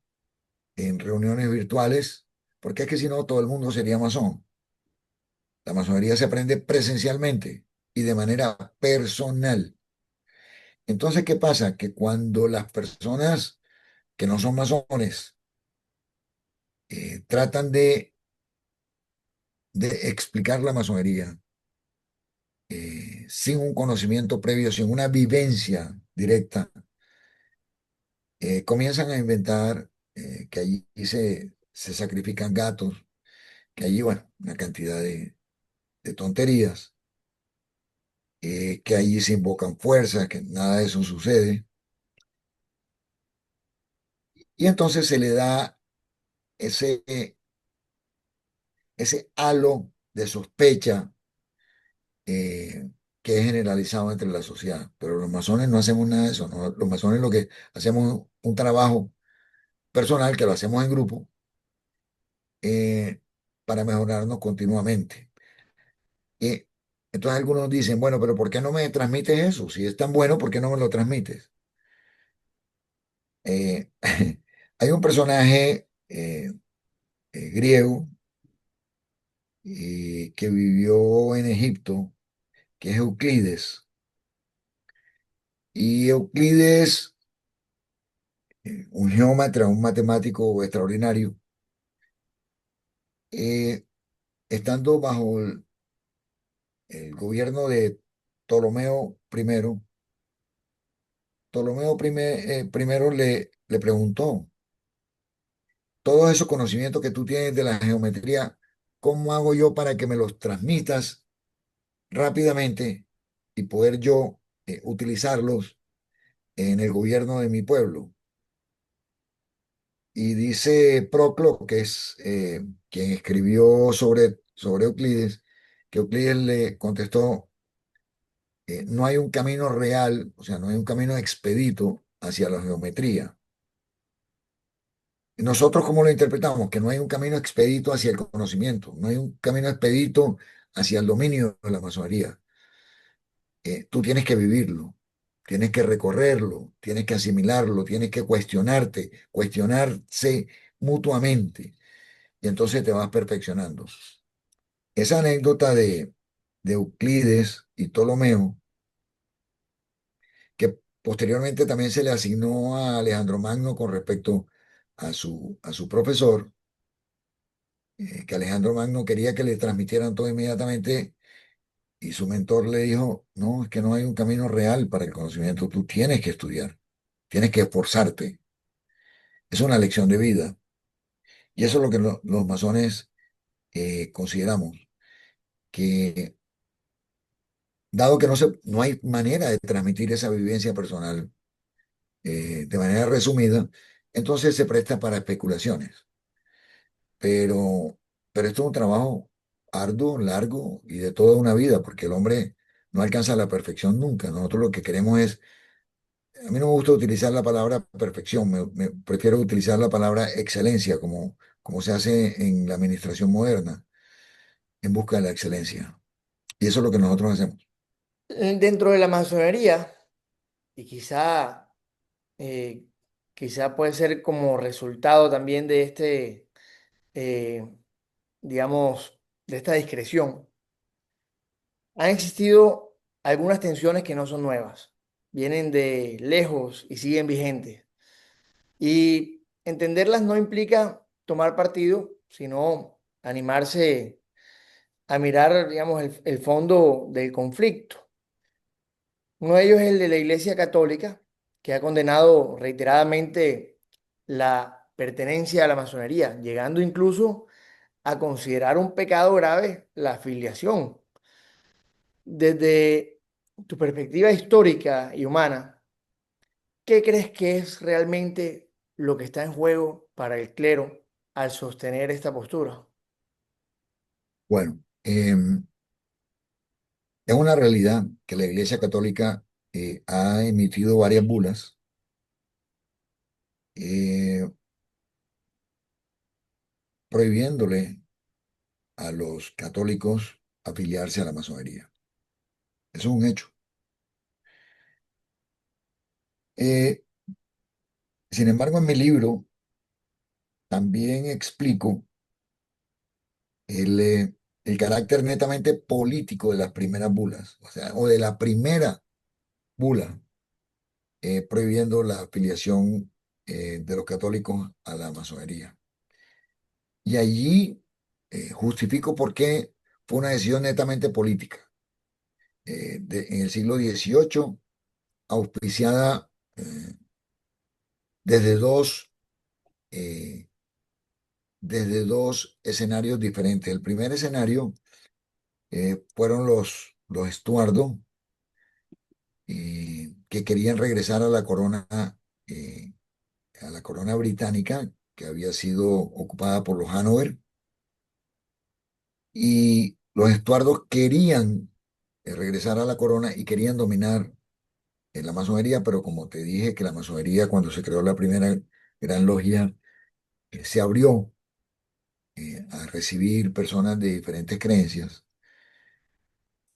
en reuniones virtuales, porque es que si no todo el mundo sería masón. La masonería se aprende presencialmente y de manera personal. Entonces, ¿qué pasa? Que cuando las personas que no son masones tratan de explicar la masonería sin un conocimiento previo, sin una vivencia directa, comienzan a inventar que allí se sacrifican gatos, que allí, bueno, una cantidad de tonterías, que allí se invocan fuerzas, que nada de eso sucede. Y entonces se le da ese, ese halo de sospecha que es generalizado entre la sociedad. Pero los masones no hacemos nada de eso, ¿no? Los masones lo que hacemos es un trabajo personal que lo hacemos en grupo eh, para mejorarnos continuamente. Y entonces algunos dicen, bueno, pero ¿por qué no me transmites eso? Si es tan bueno, ¿por qué no me lo transmites? Eh, hay un personaje griego que vivió en Egipto, que es Euclides. Y Euclides, un geómetra, un matemático extraordinario, eh, estando bajo el gobierno de Ptolomeo I, primero le preguntó, todos esos conocimientos que tú tienes de la geometría, ¿cómo hago yo para que me los transmitas rápidamente y poder yo utilizarlos en el gobierno de mi pueblo? Y dice Proclo, que es quien escribió sobre Euclides, que Euclides le contestó, no hay un camino real, o sea, no hay un camino expedito hacia la geometría. Nosotros, ¿cómo lo interpretamos? Que no hay un camino expedito hacia el conocimiento, no hay un camino expedito hacia el dominio de la masonería. Tú tienes que vivirlo, tienes que recorrerlo, tienes que asimilarlo, tienes que cuestionarte, cuestionarse mutuamente, y entonces te vas perfeccionando. Esa anécdota de Euclides y Ptolomeo, que posteriormente también se le asignó a Alejandro Magno con respecto a su profesor, que Alejandro Magno quería que le transmitieran todo inmediatamente, y su mentor le dijo, no, es que no hay un camino real para el conocimiento, tú tienes que estudiar, tienes que esforzarte, es una lección de vida. Y eso es lo que los masones consideramos, que dado que no hay manera de transmitir esa vivencia personal de manera resumida, entonces se presta para especulaciones. Pero, pero esto es un trabajo arduo, largo y de toda una vida, porque el hombre no alcanza la perfección nunca. Nosotros lo que queremos es, a mí no me gusta utilizar la palabra perfección, prefiero utilizar la palabra excelencia, como se hace en la administración moderna, en busca de la excelencia. Y eso es lo que nosotros hacemos. Dentro de la masonería, y eh, quizá puede ser como resultado también de eh, digamos, de esta discreción, han existido algunas tensiones que no son nuevas, vienen de lejos y siguen vigentes. Y entenderlas no implica tomar partido, sino animarse a mirar, digamos, el fondo del conflicto. Uno de ellos es el de la Iglesia Católica, que ha condenado reiteradamente la pertenencia a la masonería, llegando incluso a considerar un pecado grave la afiliación. Desde tu perspectiva histórica y humana, ¿qué crees que es realmente lo que está en juego para el clero al sostener esta postura? Bueno, es una realidad que la Iglesia Católica ha emitido varias bulas eh, prohibiéndole a los católicos afiliarse a la masonería. Eso es un hecho. Eh, Sin embargo, en mi libro también explico el carácter netamente político de las primeras bulas, o sea, o de la primera bula prohibiendo la afiliación de los católicos a la masonería. Y allí justifico por qué fue una decisión netamente política. En el siglo XVIII, auspiciada desde eh, desde dos escenarios diferentes. El primer escenario fueron los Estuardo, que querían regresar eh, a la corona británica, que había sido ocupada por los Hanover, y los Estuardos querían regresar a la corona y querían dominar en la masonería, pero como te dije que la masonería cuando se creó la primera gran logia se abrió a recibir personas de diferentes creencias.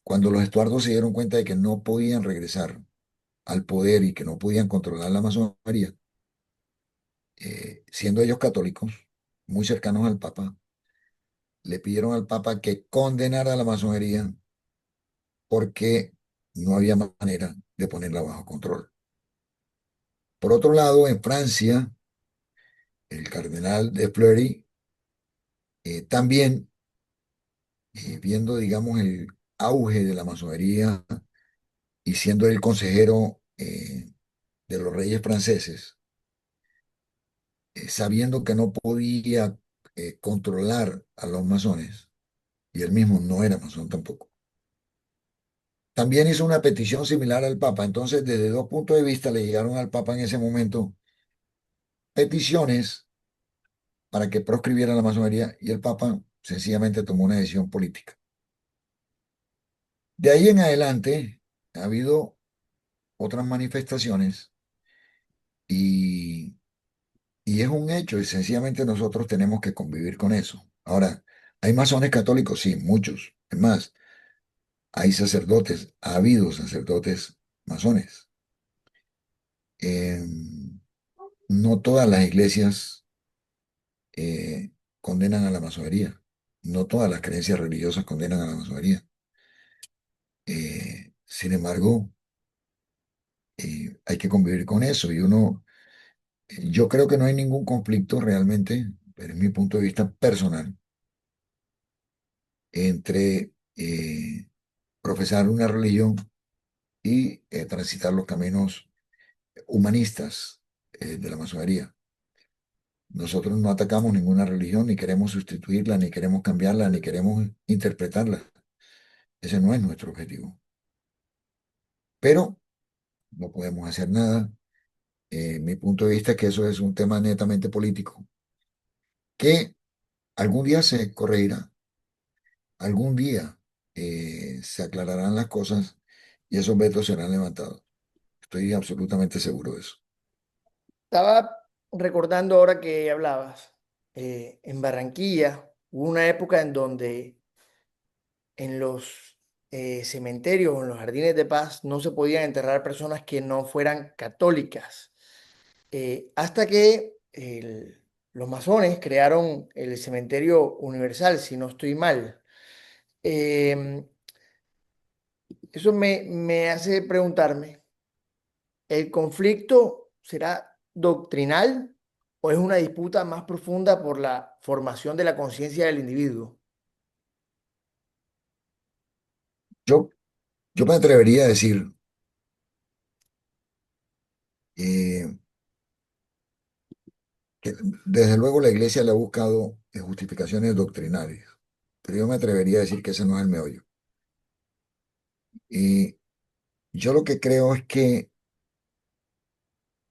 Cuando los Estuardos se dieron cuenta de que no podían regresar al poder y que no podían controlar la masonería, siendo ellos católicos, muy cercanos al Papa, le pidieron al Papa que condenara la masonería porque no había manera de ponerla bajo control. Por otro lado, en Francia, el cardenal de Fleury también, viendo, digamos, el auge de la masonería y siendo el consejero de los reyes franceses, sabiendo que no podía controlar a los masones, y él mismo no era masón tampoco, también hizo una petición similar al Papa. Entonces, desde dos puntos de vista le llegaron al Papa en ese momento peticiones para que proscribiera la masonería y el Papa sencillamente tomó una decisión política. De ahí en adelante ha habido otras manifestaciones y, y es un hecho y sencillamente nosotros tenemos que convivir con eso. Ahora, ¿hay masones católicos? Sí, muchos. Es más, hay sacerdotes, ha habido sacerdotes masones. No todas las iglesias condenan a la masonería. No todas las creencias religiosas condenan a la masonería. Sin embargo, hay que convivir con eso y uno Yo creo que no hay ningún conflicto realmente, pero es mi punto de vista personal, entre profesar una religión y transitar los caminos humanistas de la masonería. Nosotros no atacamos ninguna religión, ni queremos sustituirla, ni queremos cambiarla, ni queremos interpretarla. Ese no es nuestro objetivo. Pero no podemos hacer nada. Mi punto de vista es que eso es un tema netamente político, que algún día se corregirá, algún día se aclararán las cosas y esos vetos serán levantados. Estoy absolutamente seguro de eso. Estaba recordando ahora que hablabas, en Barranquilla hubo una época en donde en los cementerios o en los jardines de paz no se podían enterrar personas que no fueran católicas. Hasta que los masones crearon el cementerio universal, si no estoy mal. Em, Eso me hace preguntarme, ¿el conflicto será doctrinal o es una disputa más profunda por la formación de la conciencia del individuo? Yo, yo me atrevería a decir, eh, que desde luego la iglesia le ha buscado justificaciones doctrinales, pero yo me atrevería a decir que ese no es el meollo. Y yo lo que creo es que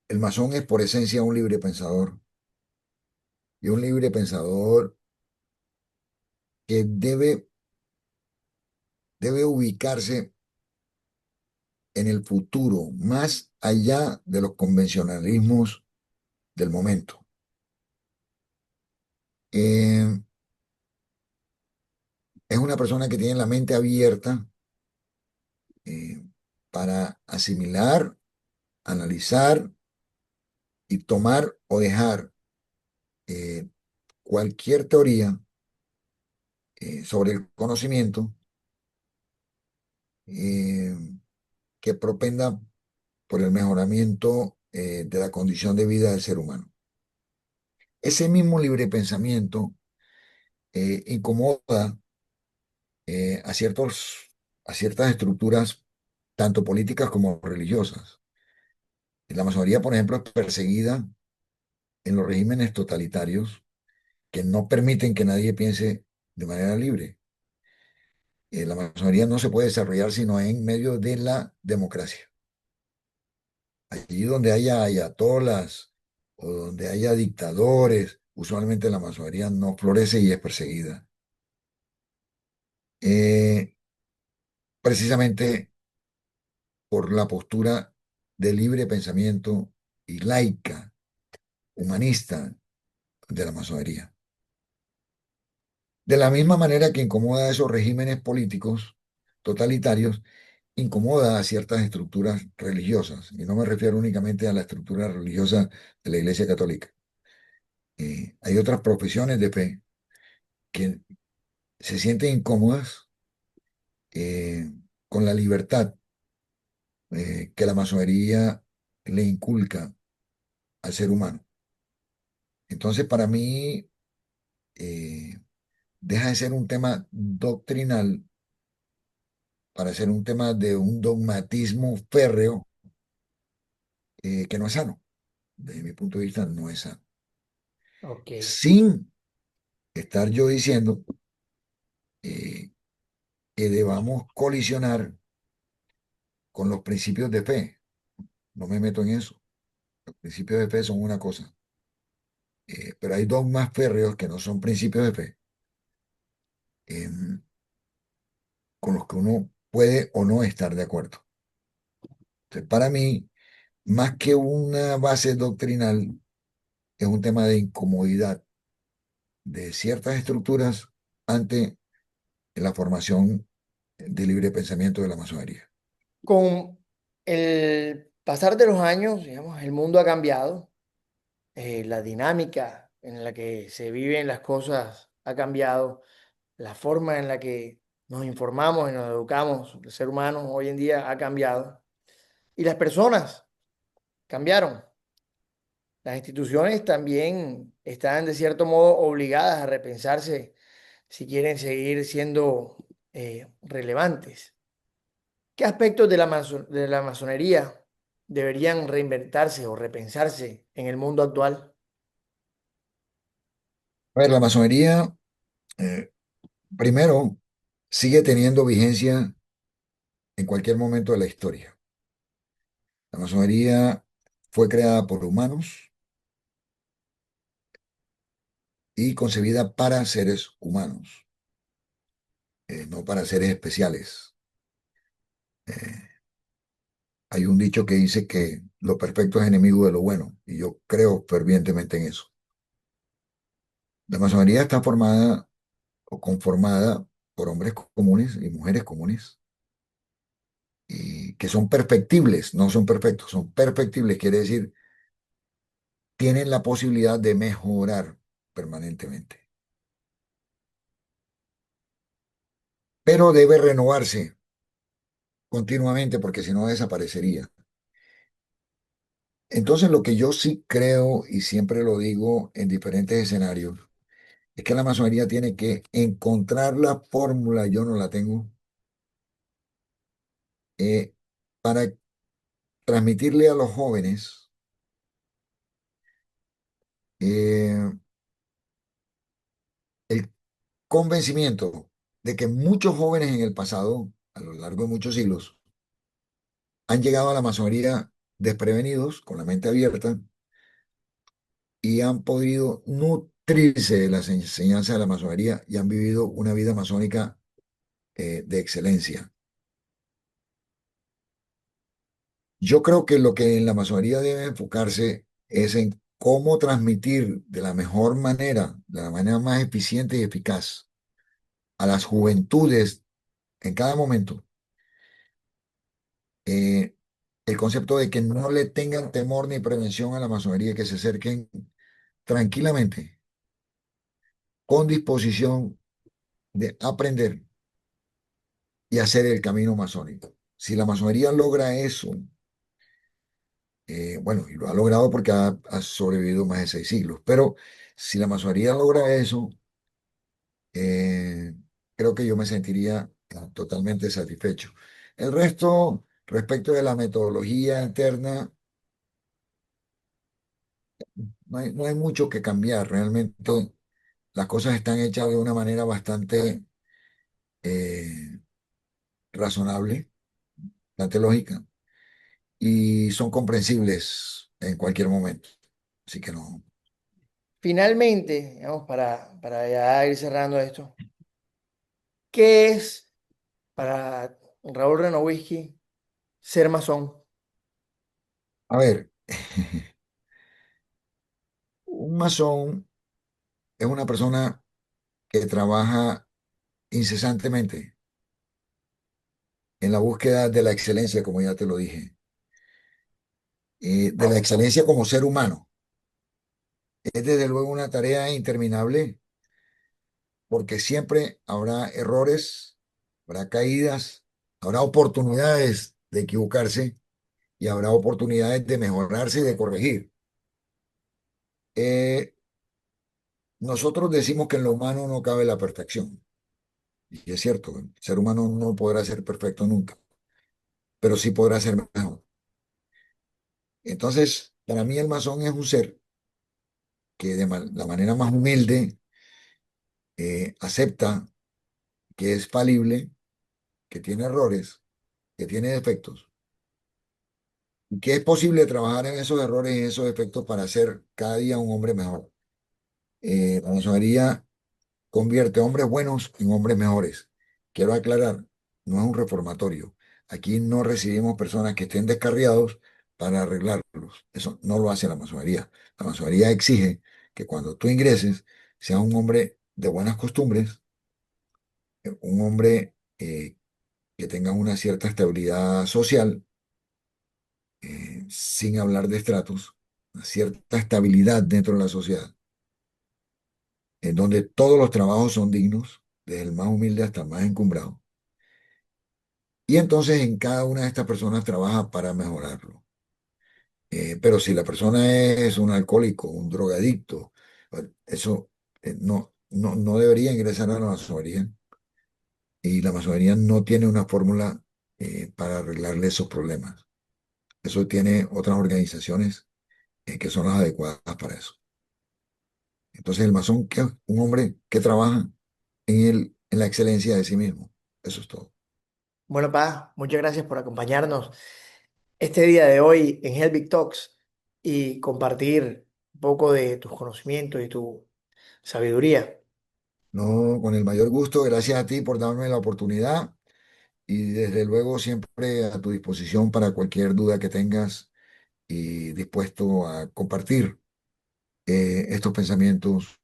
el masón es por esencia un libre pensador, y un libre pensador que debe ubicarse en el futuro, más allá de los convencionalismos del momento. Eh, es una persona que tiene la mente abierta eh, para asimilar, analizar y tomar o dejar eh, cualquier teoría sobre el conocimiento eh, que propenda por el mejoramiento de la condición de vida del ser humano. Ese mismo libre pensamiento incomoda a a ciertas estructuras, tanto políticas como religiosas. La masonería, por ejemplo, es perseguida en los regímenes totalitarios que no permiten que nadie piense de manera libre. La masonería no se puede desarrollar sino en medio de la democracia. Allí donde haya ayatolas o donde haya dictadores, usualmente la masonería no florece y es perseguida. Eh, Precisamente por la postura de libre pensamiento y laica, humanista de la masonería. De la misma manera que incomoda a esos regímenes políticos totalitarios, incomoda a ciertas estructuras religiosas, y no me refiero únicamente a la estructura religiosa de la Iglesia Católica. Hay otras profesiones de fe que se sienten incómodas eh, con la libertad que la masonería le inculca al ser humano. Entonces, para mí, eh, deja de ser un tema doctrinal para ser un tema de un dogmatismo férreo que no es sano. Desde mi punto de vista, no es sano. Ok. Sin estar yo diciendo eh, que debamos colisionar con los principios de fe. No me meto en eso. Los principios de fe son una cosa. Pero hay dogmas férreos que no son principios de fe, em, con los que uno puede o no estar de acuerdo. Entonces, para mí, más que una base doctrinal, es un tema de incomodidad de ciertas estructuras ante la formación de libre pensamiento de la masonería. Con el pasar de los años, digamos, el mundo ha cambiado, la dinámica en la que se viven las cosas ha cambiado, la forma en la que nos informamos y nos educamos, el ser humano hoy en día ha cambiado y las personas cambiaron. Las instituciones también están de cierto modo obligadas a repensarse si quieren seguir siendo relevantes. ¿Qué aspectos de de la masonería deberían reinventarse o repensarse en el mundo actual? A ver, la masonería, eh, primero, sigue teniendo vigencia en cualquier momento de la historia. La masonería fue creada por humanos y concebida para seres humanos, no para seres especiales. Eh, Hay un dicho que dice que lo perfecto es enemigo de lo bueno, y yo creo fervientemente en eso. La masonería está formada o conformada por hombres comunes y mujeres comunes, y que son perfectibles, no son perfectos, son perfectibles, quiere decir, tienen la posibilidad de mejorar permanentemente, pero debe renovarse continuamente porque si no desaparecería. Entonces, lo que yo sí creo y siempre lo digo en diferentes escenarios es que la masonería tiene que encontrar la fórmula, yo no la tengo, eh, para transmitirle a los jóvenes eh, el convencimiento de que muchos jóvenes en el pasado, a lo largo de muchos siglos, han llegado a la masonería desprevenidos, con la mente abierta, y han podido nutrirse de las enseñanzas de la masonería y han vivido una vida masónica de excelencia. Yo creo que lo que en la masonería debe enfocarse es en cómo transmitir de la mejor manera, de la manera más eficiente y eficaz a las juventudes en cada momento eh, el concepto de que no le tengan temor ni prevención a la masonería, que se acerquen tranquilamente, con disposición de aprender y hacer el camino masónico. Si la masonería logra eso, bueno, y lo ha logrado porque ha sobrevivido más de 6 siglos, pero si la masonería logra eso, eh, creo que yo me sentiría totalmente satisfecho. El resto, respecto de la metodología interna, no hay mucho que cambiar. Realmente las cosas están hechas de una manera bastante eh, razonable, bastante lógica, y son comprensibles en cualquier momento. Así que no. Finalmente, digamos, para ya ir cerrando esto, ¿qué es para Raúl Renowisky ser masón? A ver, un masón es una persona que trabaja incesantemente en la búsqueda de la excelencia, como ya te lo dije, de la excelencia como ser humano. Es desde luego una tarea interminable porque siempre habrá errores, habrá caídas, habrá oportunidades de equivocarse y habrá oportunidades de mejorarse y de corregir. Eh, Nosotros decimos que en lo humano no cabe la perfección, y es cierto, el ser humano no podrá ser perfecto nunca, pero sí podrá ser mejor. Entonces, para mí el masón es un ser que de la manera más humilde acepta que es falible, que tiene errores, que tiene defectos, y que es posible trabajar en esos errores y en esos defectos para ser cada día un hombre mejor. La masonería convierte hombres buenos en hombres mejores. Quiero aclarar, no es un reformatorio. Aquí no recibimos personas que estén descarriados para arreglarlos. Eso no lo hace la masonería. La masonería exige que cuando tú ingreses, seas un hombre de buenas costumbres, un hombre que tenga una cierta estabilidad social, sin hablar de estratos, una cierta estabilidad dentro de la sociedad, en donde todos los trabajos son dignos, desde el más humilde hasta el más encumbrado. Y entonces en cada una de estas personas trabaja para mejorarlo. Pero si la persona es un alcohólico, un drogadicto, eso no debería ingresar a la masonería y la masonería no tiene una fórmula para arreglarle esos problemas. Eso tiene otras organizaciones que son las adecuadas para eso. Entonces el masón que es un hombre que trabaja en la excelencia de sí mismo. Eso es todo. Bueno, pa, muchas gracias por acompañarnos este día de hoy en Helbig Talks y compartir un poco de tus conocimientos y tu sabiduría. No, con el mayor gusto, gracias a ti por darme la oportunidad y desde luego siempre a tu disposición para cualquier duda que tengas y dispuesto a compartir estos pensamientos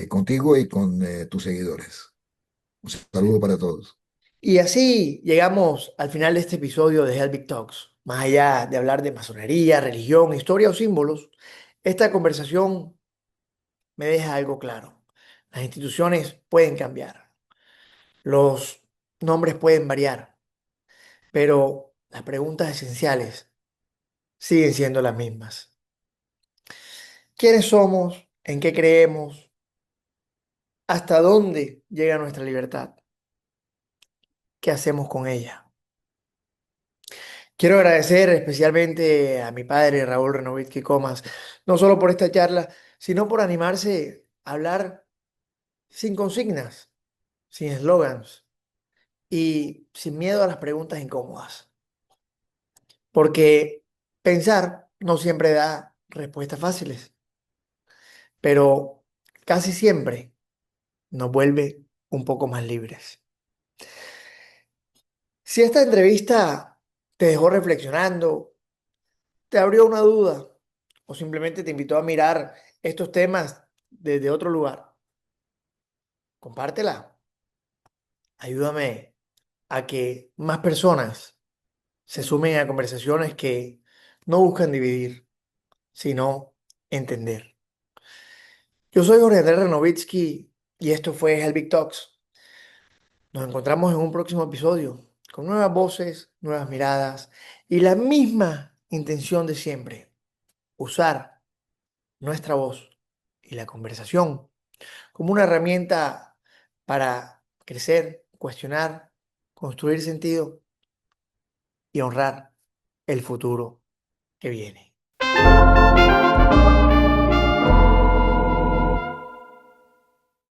contigo y con tus seguidores. Un saludo para todos. Y así llegamos al final de este episodio de Helbig Talks. Más allá de hablar de masonería, religión, historia o símbolos, esta conversación me deja algo claro. Las instituciones pueden cambiar, los nombres pueden variar, pero las preguntas esenciales siguen siendo las mismas. ¿Quiénes somos? ¿En qué creemos? ¿Hasta dónde llega nuestra libertad? ¿Qué hacemos con ella? Quiero agradecer especialmente a mi padre Raúl Renovitsky Comas, no solo por esta charla, sino por animarse a hablar sin consignas, sin eslogans y sin miedo a las preguntas incómodas. Porque pensar no siempre da respuestas fáciles, pero casi siempre nos vuelve un poco más libres. Si esta entrevista te dejó reflexionando, te abrió una duda o simplemente te invitó a mirar estos temas desde otro lugar, compártela. Ayúdame a que más personas se sumen a conversaciones que no buscan dividir, sino entender. Yo soy Jorge Andrés Renovitsky y esto fue Helbig Talks. Nos encontramos en un próximo episodio con nuevas voces, nuevas miradas y la misma intención de siempre, usar nuestra voz y la conversación como una herramienta para crecer, cuestionar, construir sentido y honrar el futuro que viene.